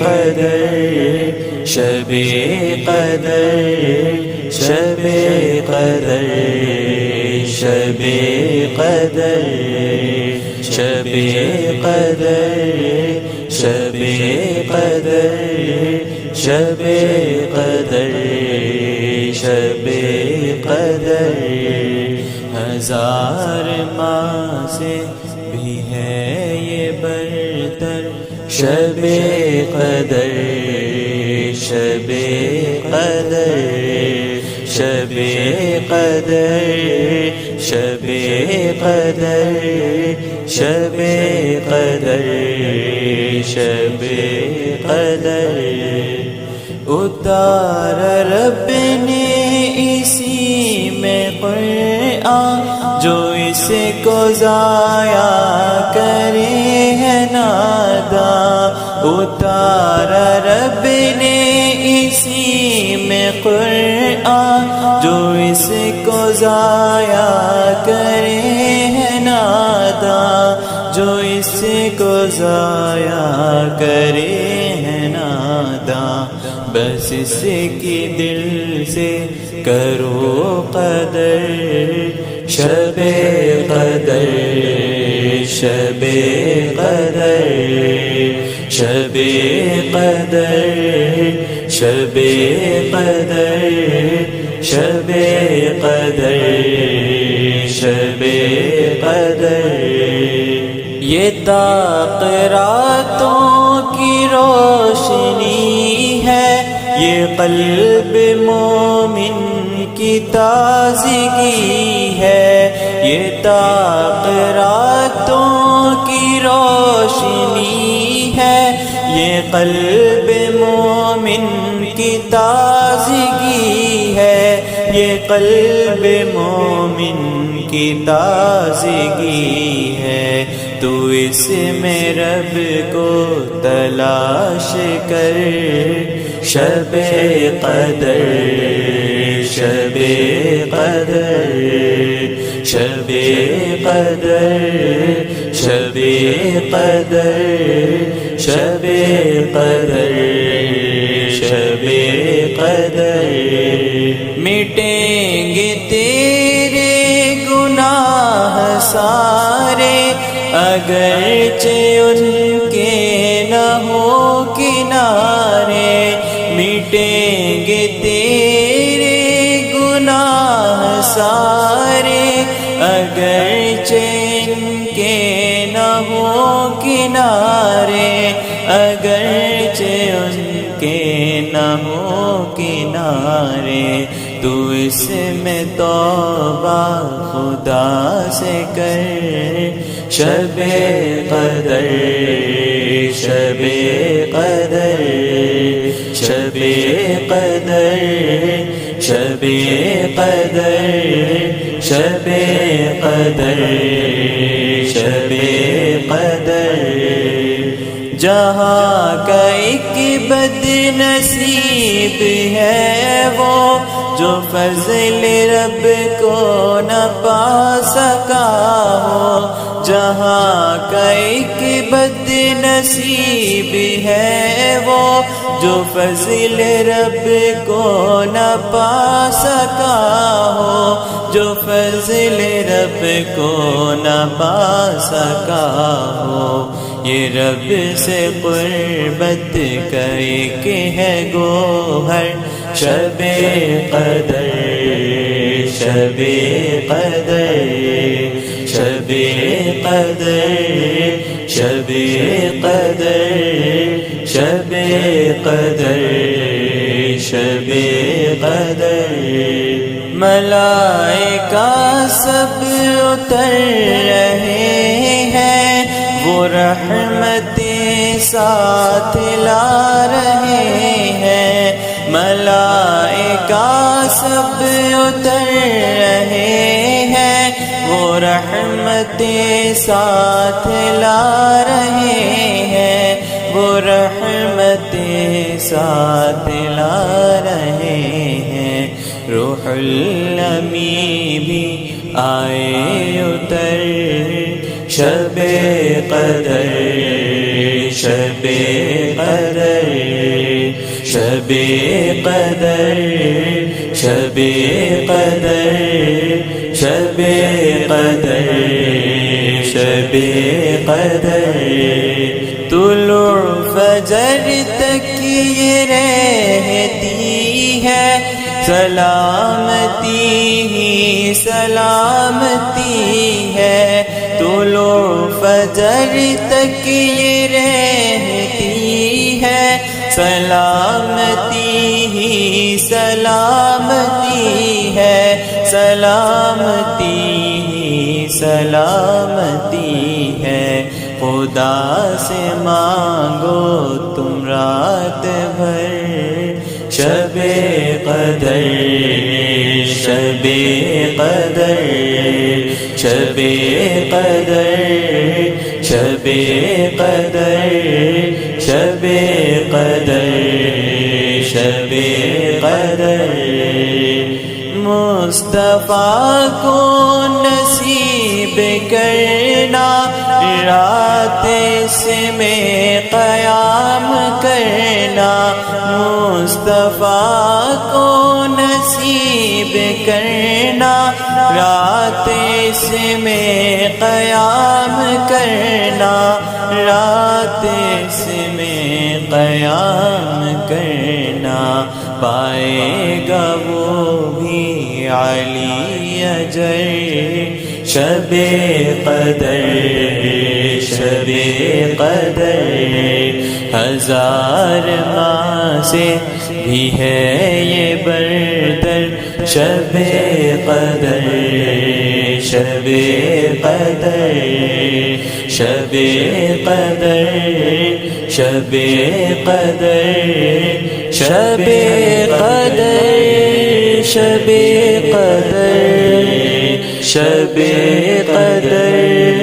قدر شب قدر شب قدر شب قدر شب قدر شب قدر شب قدر شب قدر ہزار ماہ سے بھی ہے یہ برتر شب قدر شب قدر شب قدر شب قدر شب قدر شب قدر اتار رب نے اسی میں قرآن جو اس کو ضائع کرے ہے ناداں اتار رب نے اسی میں قرآن جو اس کو ضائع کرے ہے ناداں جو اس کو ضائع کرے ہے ناداں بس اس کی دل سے کرو قدر شب قدر شب قدر شب قدر شب قدر شب قدر شب قدر یہ طاق راتوں کی روشنی ہے یہ قلب مومن کی تازگی ہے یہ طاق راتوں کی روشنی ہے یہ قلب مومن کی تازگی ہے یہ قلب مومن کی تازگی ہے تو اس میں رب کو تلاش کر شب قدر شب قدر شب قدر شب قدر شب قدر شب قدر مٹیں گے تیرے گناہ سارے اگرچہ ان کے نہ ہو کنارے مٹیں گے تیرے گناہ سارے اگرچہ ان کے نہ ہو کنارے اگرچہ ان کے نہ ہو کنارے تو اس میں توبہ خدا سے کر شب قدر شب قدر شب قدر شب قدر شب قدر شب قدر جہاں کا ایک بد نصیب ہے وہ جو فضل رب کو نہ پا سکا ہو جہاں کا ایک بد نصیب ہے وہ جو فضل رب کو نہ پا سکا ہو جو فضل رب کو نہ پا سکا ہو یہ رب سے قربت کا ایک ہے گوہر شب قدر شب قدر شب قدر شب قدر شب قدر شب قدر ملائکہ سب اتر رہے ہیں وہ رحمتیں ساتھ لا رہے ہیں ملائکہ سب اتر رہے ہیں وہ رحمتیں ساتھ لا رہے ہیں وہ رحمتیں ساتھ لا رہے ہیں روح الامین بھی آئے اتر شب قدر شب قدر شب قدر شب قدر شب قدر شب قدر طلوع فجر تک یہ رہتی ہے سلامتی ہی سلامتی ہے طلوع فجر تک یہ رہتی ہے سلامتی ہی سلامتی ہے سلامتی ہی سلامتی ہے خدا سے مانگو تم رات بھر شب قدر شب قدر شب قدر شب قدر شب قدر شب قدر مصطفیٰ کو نصیب کرنا رات میں قیام کرنا مصطفیٰ کو نصیب کرنا رات میں قیام کرنا رات میں قیام کرنا پائے گا وہ بھی علی اجر شب قدر شب قدر ہزار ماہ سے بھی ہے یہ برتر شب قدر شب قدر شب قدر شب قدر شب قدر شب قدر شب قدر